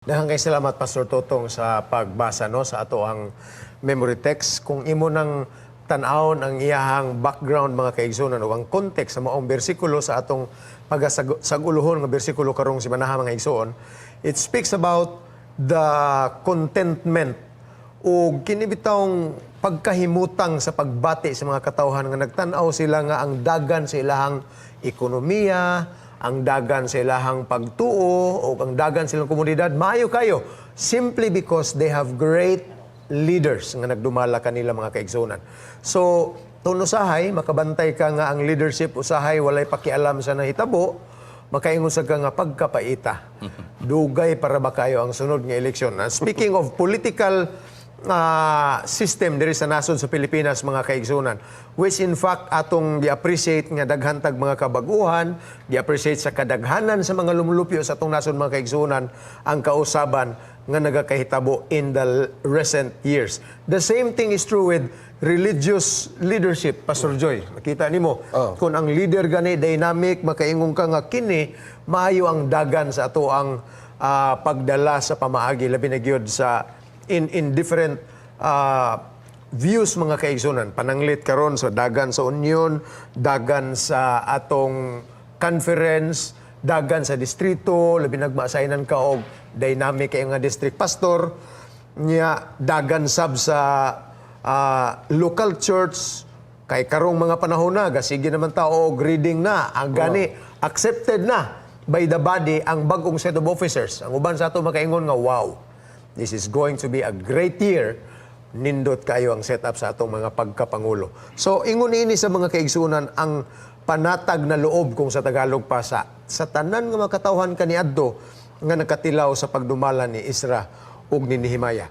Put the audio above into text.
Daghang kay salamat Pastor Totong sa pagbasa no sa ato ang memory text. Kung imo nang tan-awon ang iyahang background mga kaigsunan o ang context sa maong bersikulo sa atong pagasaguluhon nga bersikulo karong simanaha mga igsoon, it speaks about the contentment o kinibitawng pagkahimutang sa pagbati sa mga katawhan nga nagtan-aw sila nga ang dagan sa ilahang ekonomiya, ang dagan sa ilahang pagtuo o ang dagan sa ilang komunidad, maayo kayo simply because they have great leaders nga nagdumala kanila mga kaigsunan. So, tuno usahay, makabantay ka nga ang leadership usahay walay pakialam sa nahitabo, makaingon sa ka nga pagkapaita. Dugay para ba kayo ang sunod nga eleksyon. Speaking of political system diri sa nasod sa Pilipinas mga kaigsunan, which in fact atong gi-appreciate nga daghantag mga kabaguhan, gi-appreciate sa kadaghanan sa mga lumulupyo sa atong nasod mga kaigsunan ang kausaban nga nagakahitabo in the recent years. The same thing is true with religious leadership, Pastor Joy. Nakita nimo kung ang leader gani dynamic, makaingon ka nga kini maayo ang dagan sa ato ang pagdala sa pamaagi labi na gyud sa in different views mga kaigsunan. Pananglit karon sa dagan sa union, dagan sa atong conference, dagan sa distrito, labi nagmaasaynan ka og dynamic kay nga district pastor, niya dagan sab sa local church kay karong mga panahon na gasige naman tao og reading na ang gani accepted na by the body ang bag-ong set of officers. Ang uban sa ato makaingon nga wow, this is going to be a great year. Nindot kayo ang setup sa atong mga pagkapangulo. So, ingon ini sa mga kaigsunan ang panatag na loob kung sa Tagalog pa sa tanan nga makatawhan kaniadto nga nakatilaw sa pagdumala ni Isra ug ni Nehemiah.